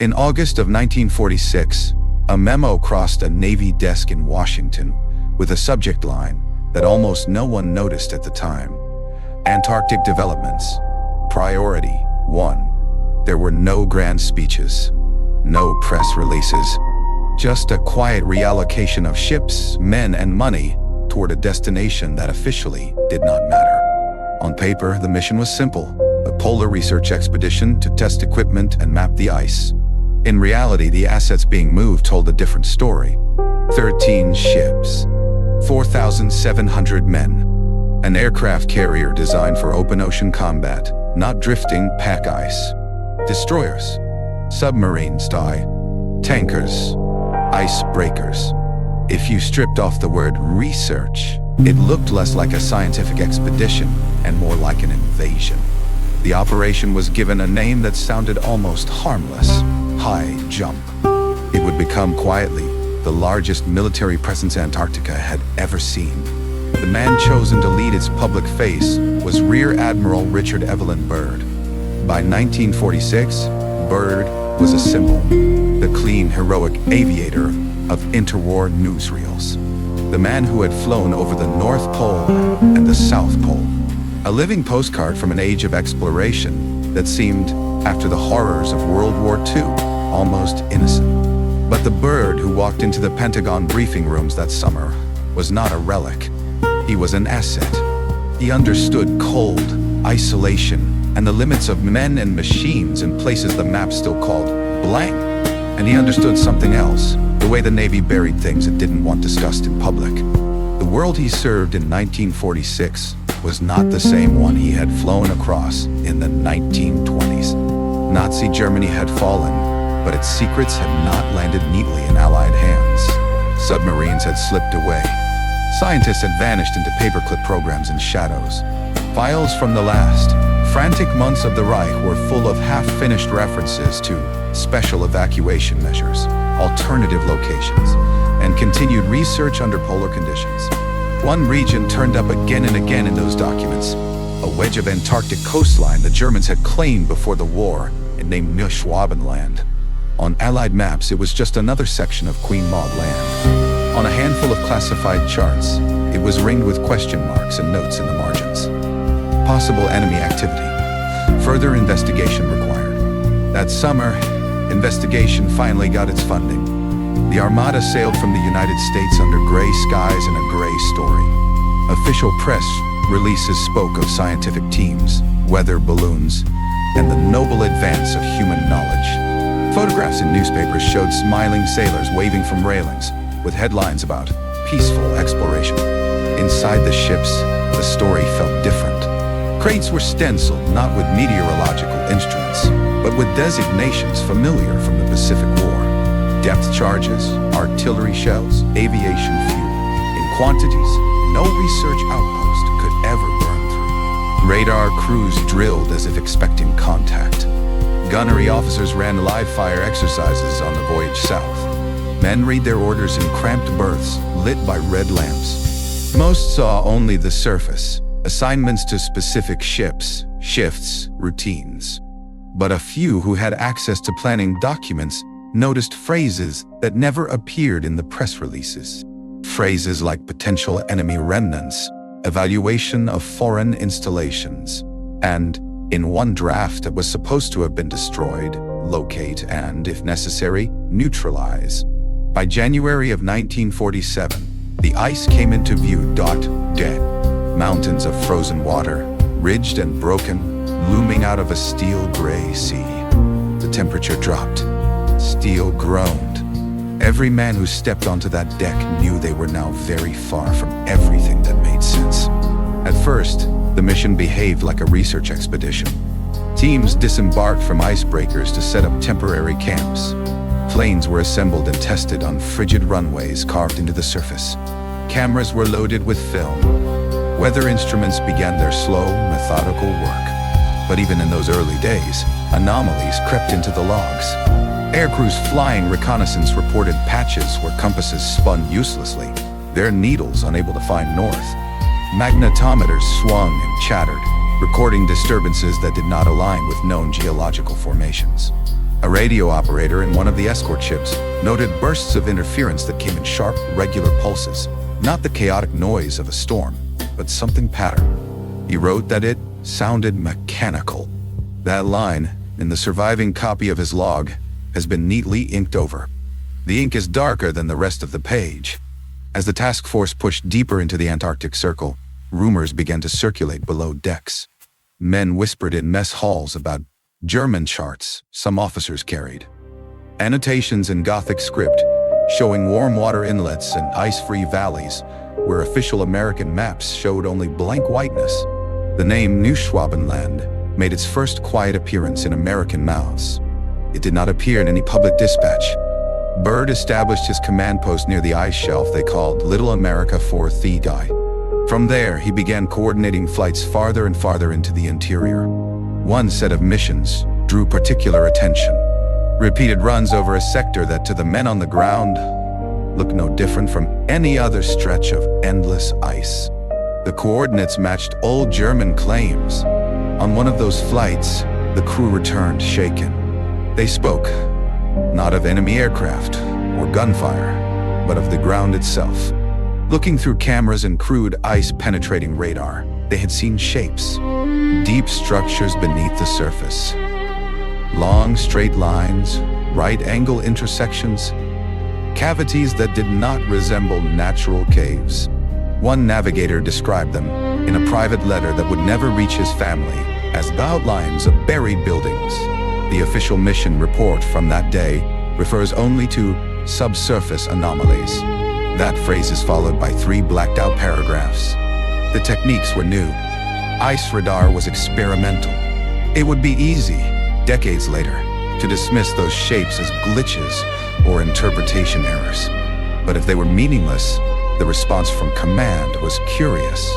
In August of 1946, a memo crossed a Navy desk in Washington with a subject line that almost no one noticed at the time. Antarctic developments. Priority 1. There were no grand speeches, no press releases, just a quiet reallocation of ships, men, and money toward a destination that officially did not matter. On paper, the mission was simple: a polar research expedition to test equipment and map the ice. In reality, the assets being moved told a different story. 13 ships, 4,700 men, an aircraft carrier designed for open ocean combat, not drifting pack ice. Destroyers, submarines, tankers, icebreakers. If you stripped off the word research, it looked less like a scientific expedition and more like an invasion. The operation was given a name that sounded almost harmless: Highjump. It would become quietly the largest military presence Antarctica had ever seen. The man chosen to lead its public face was Rear Admiral Richard E. Byrd. By 1946, Byrd was a symbol, the clean, heroic aviator of interwar newsreels, the man who had flown over the North Pole and the South Pole, a living postcard from an age of exploration that seemed, after the horrors of World War II, almost innocent. But the Byrd who walked into the Pentagon briefing rooms that summer was not a relic. He was an asset. He understood cold, isolation, and the limits of men and machines in places the map still called blank. And he understood something else: the way the Navy buried things it didn't want discussed in public. The world he served in 1946 was not the same one he had flown across in the 1920s. Nazi Germany had fallen, but its secrets had not landed neatly in Allied hands. Submarines had slipped away. Scientists had vanished into paperclip programs and shadows. Files from the last, frantic months of the Reich were full of half-finished references to special evacuation measures, alternative locations, and continued research under polar conditions. One region turned up again and again in those documents: a wedge of Antarctic coastline the Germans had claimed before the war and named Neuschwabenland. On Allied maps, it was just another section of Queen Maud Land. On a handful of classified charts, it was ringed with question marks and notes in the margins. Possible enemy activity. Further investigation required. That summer, investigation finally got its funding. The Armada sailed from the United States under gray skies and a gray story. Official press releases spoke of scientific teams, weather balloons, and the noble advance of human knowledge. Photographs in newspapers showed smiling sailors waving from railings, with headlines about peaceful exploration. Inside the ships, the story felt different. Crates were stenciled not with meteorological instruments, but with designations familiar from the Pacific War. Depth charges, artillery shells, aviation fuel, in quantities no research outpost could ever burn through. Radar crews drilled as if expecting contact. Gunnery officers ran live-fire exercises on the voyage south. Men read their orders in cramped berths, lit by red lamps. Most saw only the surface, assignments to specific ships, shifts, routines. But a few who had access to planning documents noticed phrases that never appeared in the press releases. Phrases like potential enemy remnants, evaluation of foreign installations, and, in one draft that was supposed to have been destroyed, locate and, if necessary, neutralize. By January of 1947, the ice came into view. Dead. Mountains of frozen water, ridged and broken, looming out of a steel-gray sea. The temperature dropped. Steel groaned. Every man who stepped onto that deck knew they were now very far from everything that made sense. At first, the mission behaved like a research expedition. Teams disembarked from icebreakers to set up temporary camps. Planes were assembled and tested on frigid runways carved into the surface. Cameras were loaded with film. Weather instruments began their slow, methodical work. But even in those early days, anomalies crept into the logs. Aircrews flying reconnaissance reported patches where compasses spun uselessly, their needles unable to find north. Magnetometers swung and chattered, recording disturbances that did not align with known geological formations. A radio operator in one of the escort ships noted bursts of interference that came in sharp, regular pulses. Not the chaotic noise of a storm, but something patterned. He wrote that it sounded mechanical. That line, in the surviving copy of his log, has been neatly inked over. The ink is darker than the rest of the page. As the task force pushed deeper into the Antarctic Circle, rumors began to circulate below decks. Men whispered in mess halls about German charts some officers carried. Annotations in Gothic script showing warm water inlets and ice-free valleys where official American maps showed only blank whiteness. The name New Schwabenland made its first quiet appearance in American mouths. It did not appear in any public dispatch. Byrd established his command post near the ice shelf they called Little America 4th. From there, he began coordinating flights farther and farther into the interior. One set of missions drew particular attention. Repeated runs over a sector that to the men on the ground looked no different from any other stretch of endless ice. The coordinates matched old German claims. On one of those flights, the crew returned shaken. They spoke, not of enemy aircraft or gunfire, but of the ground itself. Looking through cameras and crude ice-penetrating radar, they had seen shapes, deep structures beneath the surface. Long, straight lines, right-angle intersections, cavities that did not resemble natural caves. One navigator described them, in a private letter that would never reach his family, as the outlines of buried buildings. The official mission report from that day refers only to subsurface anomalies. That phrase is followed by 3 blacked-out paragraphs. The techniques were new. Ice radar was experimental. It would be easy, decades later, to dismiss those shapes as glitches or interpretation errors. But if they were meaningless, the response from command was curious.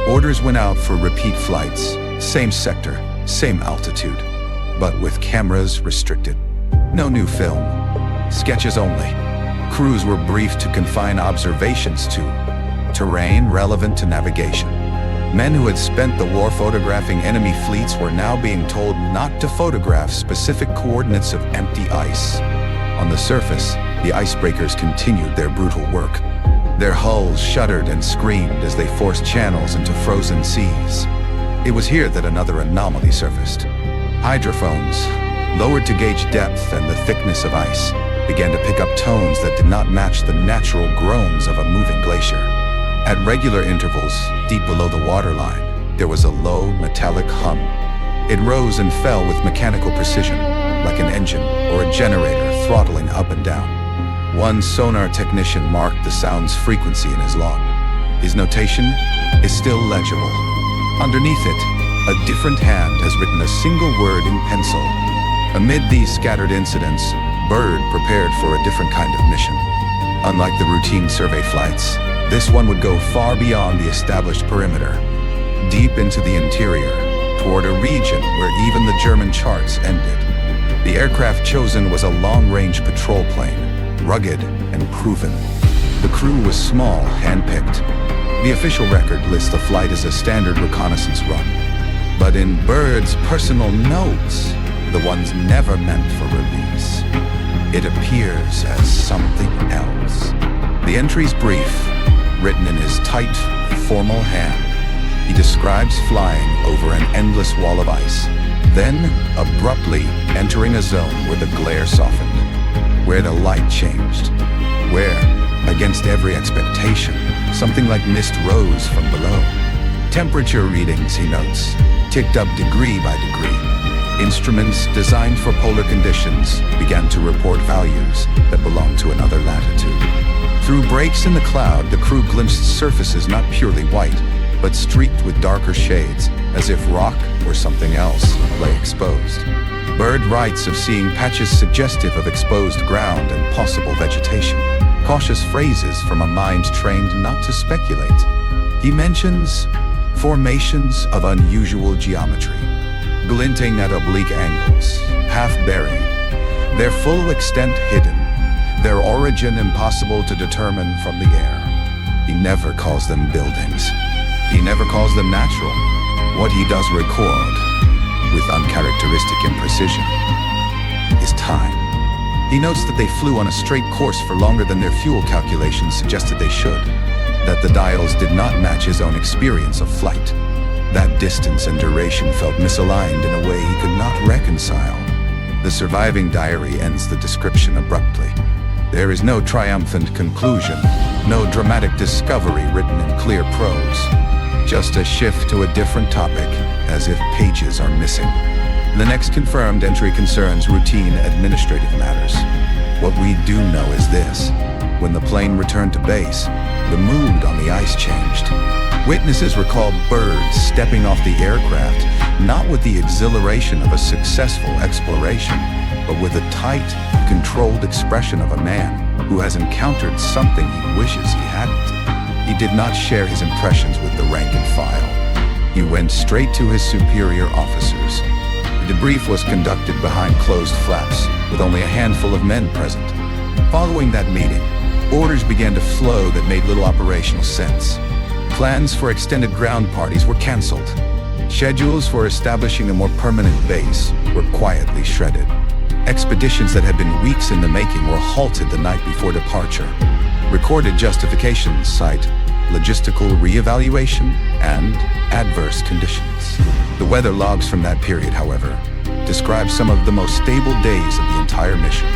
Orders went out for repeat flights, same sector, same altitude, but with cameras restricted. No new film, sketches only. Crews were briefed to confine observations to terrain relevant to navigation. Men who had spent the war photographing enemy fleets were now being told not to photograph specific coordinates of empty ice. On the surface, the icebreakers continued their brutal work. Their hulls shuddered and screamed as they forced channels into frozen seas. It was here that another anomaly surfaced. Hydrophones, lowered to gauge depth and the thickness of ice, began to pick up tones that did not match the natural groans of a moving glacier. At regular intervals, deep below the waterline, there was a low, metallic hum. It rose and fell with mechanical precision, like an engine or a generator throttling up and down. One sonar technician marked the sound's frequency in his log. His notation is still legible. Underneath it, a different hand has written a single word in pencil. Amid these scattered incidents, Byrd prepared for a different kind of mission. Unlike the routine survey flights, this one would go far beyond the established perimeter, deep into the interior, toward a region where even the German charts ended. The aircraft chosen was a long-range patrol plane, rugged and proven. The crew was small, hand-picked. The official record lists the flight as a standard reconnaissance run. But in Byrd's personal notes, the ones never meant for release, it appears as something else. The entry's brief, written in his tight, formal hand. He describes flying over an endless wall of ice, then abruptly entering a zone where the glare softened, where the light changed, where, against every expectation, something like mist rose from below. Temperature readings, he notes, ticked up degree by degree. Instruments designed for polar conditions began to report values that belonged to another latitude. Through breaks in the cloud, the crew glimpsed surfaces not purely white, but streaked with darker shades, as if rock or something else lay exposed. Byrd writes of seeing patches suggestive of exposed ground and possible vegetation, cautious phrases from a mind trained not to speculate. He mentions formations of unusual geometry, glinting at oblique angles, half buried, their full extent hidden, their origin impossible to determine from the air. He never calls them buildings. He never calls them natural. What he does record, with uncharacteristic imprecision, is time. He notes that they flew on a straight course for longer than their fuel calculations suggested they should, that the dials did not match his own experience of flight. That distance and duration felt misaligned in a way he could not reconcile. The surviving diary ends the description abruptly. There is no triumphant conclusion, no dramatic discovery written in clear prose. Just a shift to a different topic, as if pages are missing. The next confirmed entry concerns routine administrative matters. What we do know is this: when the plane returned to base, the mood on the ice changed. Witnesses recall Byrd stepping off the aircraft, not with the exhilaration of a successful exploration, but with a tight, controlled expression of a man who has encountered something he wishes he hadn't. He did not share his impressions with the rank and file. He went straight to his superior officers. The debrief was conducted behind closed flaps, with only a handful of men present. Following that meeting, orders began to flow that made little operational sense. Plans for extended ground parties were canceled. Schedules for establishing a more permanent base were quietly shredded. Expeditions that had been weeks in the making were halted the night before departure. Recorded justifications cite logistical reevaluation and adverse conditions. The weather logs from that period, however, describe some of the most stable days of the entire mission.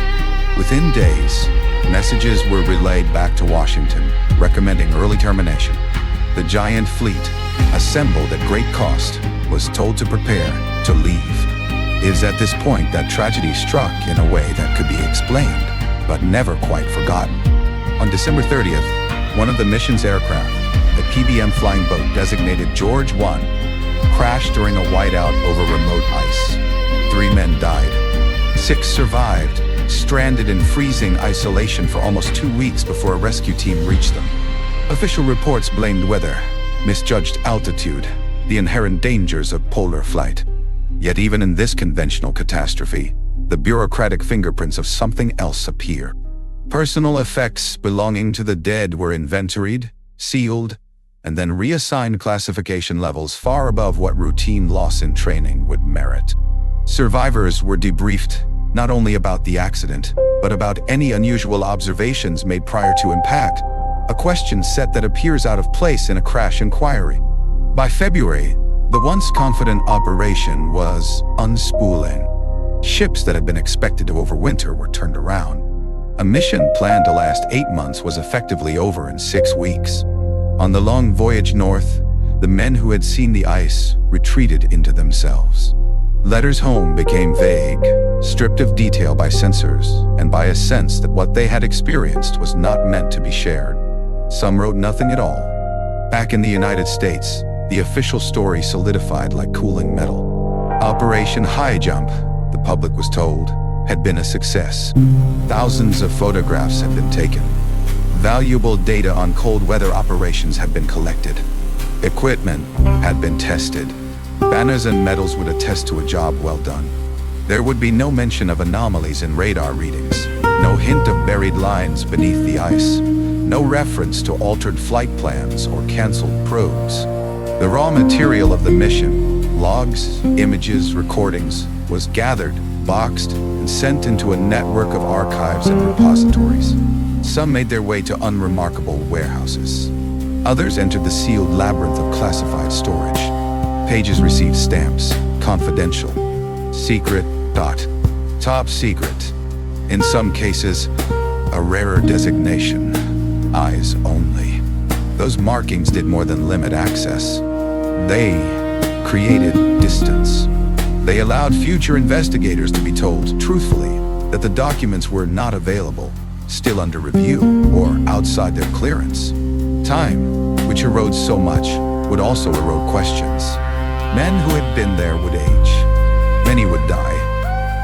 Within days, messages were relayed back to Washington, recommending early termination. The giant fleet, assembled at great cost, was told to prepare to leave. It is at this point that tragedy struck in a way that could be explained, but never quite forgotten. On December 30th, one of the mission's aircraft, a PBM flying boat designated George 1, crashed during a whiteout over remote ice. 3 men died. 6 survived, stranded in freezing isolation for almost 2 weeks before a rescue team reached them. Official reports blamed weather, misjudged altitude, the inherent dangers of polar flight. Yet even in this conventional catastrophe, the bureaucratic fingerprints of something else appear. Personal effects belonging to the dead were inventoried, sealed, and then reassigned classification levels far above what routine loss in training would merit. Survivors were debriefed not only about the accident, but about any unusual observations made prior to impact, a question set that appears out of place in a crash inquiry. By February, the once confident operation was unspooling. Ships that had been expected to overwinter were turned around. A mission planned to last 8 months was effectively over in 6 weeks. On the long voyage north, the men who had seen the ice retreated into themselves. Letters home became vague, stripped of detail by censors, and by a sense that what they had experienced was not meant to be shared. Some wrote nothing at all. Back in the United States, the official story solidified like cooling metal. Operation Highjump, the public was told, had been a success. Thousands of photographs had been taken. Valuable data on cold weather operations had been collected. Equipment had been tested. Banners and medals would attest to a job well done. There would be no mention of anomalies in radar readings, no hint of buried lines beneath the ice, no reference to altered flight plans or canceled probes. The raw material of the mission, logs, images, recordings, was gathered, boxed, and sent into a network of archives and repositories. Some made their way to unremarkable warehouses. Others entered the sealed labyrinth of classified storage. Pages received stamps, confidential, secret, top secret. In some cases, a rarer designation, eyes only. Those markings did more than limit access. They created distance. They allowed future investigators to be told truthfully that the documents were not available, still under review, or outside their clearance. Time, which erodes so much, would also erode questions. Men who had been there would age. Many would die.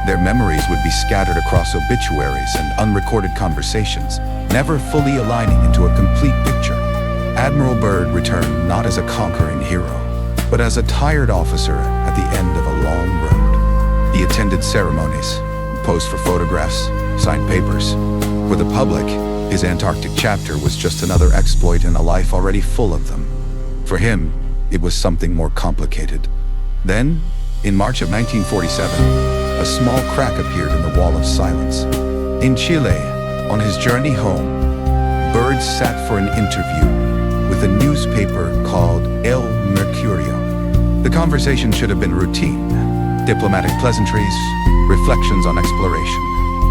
Their memories would be scattered across obituaries and unrecorded conversations, never fully aligning into a complete picture. Admiral Byrd returned not as a conquering hero, but as a tired officer at the end of a long road. He attended ceremonies, posed for photographs, signed papers. For the public, his Antarctic chapter was just another exploit in a life already full of them. For him, it was something more complicated. Then, in March of 1947, a a small crack appeared in the wall of silence. In Chile, on his journey home, Byrd sat for an interview with a newspaper called El Mercurio. The conversation should have been routine, diplomatic pleasantries, reflections on exploration,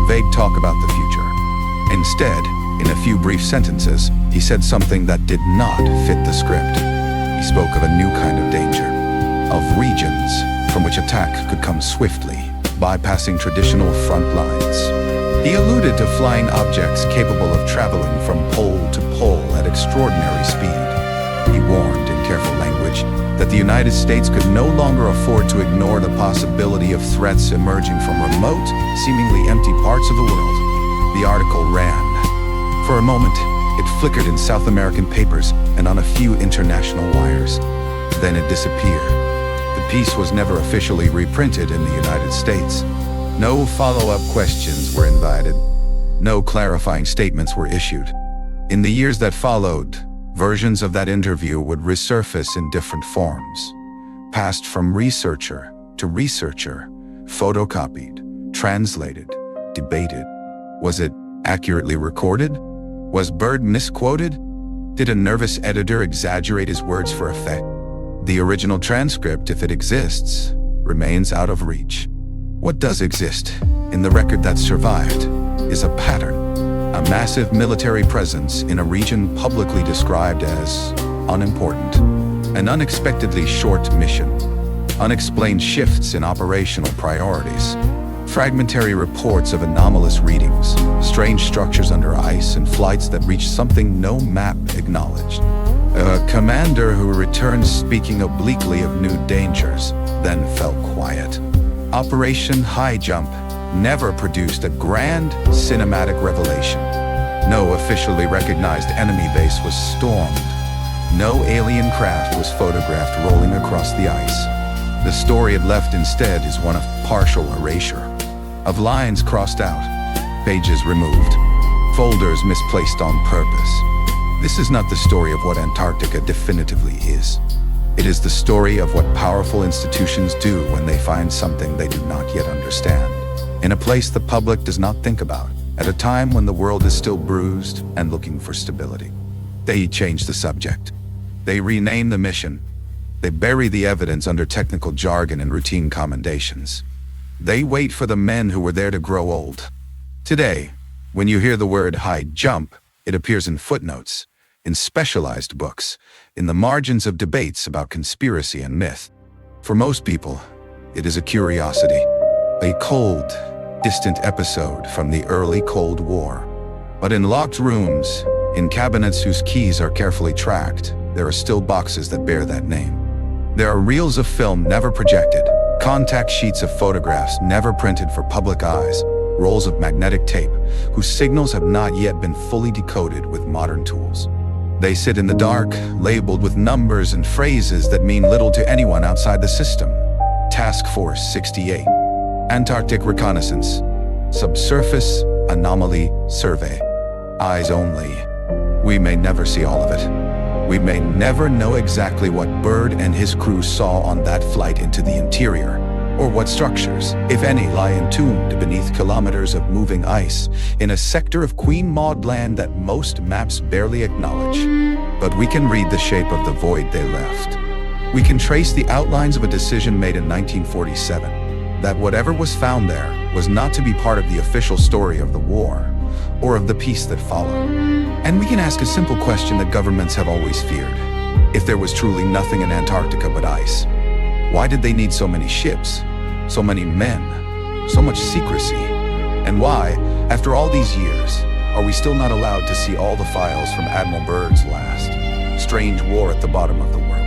vague talk about the future. Instead, in a few brief sentences, he said something that did not fit the script. He spoke of a new kind of danger, of regions from which attack could come swiftly, bypassing traditional front lines. He alluded to flying objects capable of traveling from pole to pole at extraordinary speed. He warned in careful language that the United States could no longer afford to ignore the possibility of threats emerging from remote, seemingly empty parts of the world. The article ran. For a moment, it flickered in South American papers and on a few international wires. Then it disappeared. The piece was never officially reprinted in the United States. No follow-up questions were invited. No clarifying statements were issued. In the years that followed, versions of that interview would resurface in different forms, passed from researcher to researcher, photocopied, translated, debated. Was it accurately recorded? Was Byrd misquoted? Did a nervous editor exaggerate his words for effect? The original transcript, if it exists, remains out of reach. What does exist in the record that survived is a pattern, a massive military presence in a region publicly described as unimportant, an unexpectedly short mission, unexplained shifts in operational priorities, fragmentary reports of anomalous readings, strange structures under ice, and flights that reached something no map acknowledged. A commander who returned speaking obliquely of new dangers, then fell quiet. Operation Highjump never produced a grand cinematic revelation. No officially recognized enemy base was stormed. No alien craft was photographed rolling across the ice. The story it left instead is one of partial erasure, of lines crossed out, pages removed, folders misplaced on purpose. This is not the story of what Antarctica definitively is. It is the story of what powerful institutions do when they find something they do not yet understand, in a place the public does not think about, at a time when the world is still bruised and looking for stability. They change the subject. They rename the mission. They bury the evidence under technical jargon and routine commendations. They wait for the men who were there to grow old. Today, when you hear the word high jump, it appears in footnotes, in specialized books, in the margins of debates about conspiracy and myth. For most people, it is a curiosity, a cold, distant episode from the early Cold War. But in locked rooms, in cabinets whose keys are carefully tracked, there are still boxes that bear that name. There are reels of film never projected, contact sheets of photographs never printed for public eyes, rolls of magnetic tape whose signals have not yet been fully decoded with modern tools. They sit in the dark, labeled with numbers and phrases that mean little to anyone outside the system. Task Force 68, Antarctic Reconnaissance, Subsurface Anomaly Survey. Eyes only. We may never see all of it. We may never know exactly what Byrd and his crew saw on that flight into the interior, or what structures, if any, lie entombed beneath kilometers of moving ice in a sector of Queen Maud land that most maps barely acknowledge. But we can read the shape of the void they left. We can trace the outlines of a decision made in 1947, that whatever was found there was not to be part of the official story of the war, or of the peace that followed. And we can ask a simple question that governments have always feared. If there was truly nothing in Antarctica but ice, why did they need so many ships, so many men, so much secrecy? And why, after all these years, are we still not allowed to see all the files from Admiral Byrd's last strange war at the bottom of the world?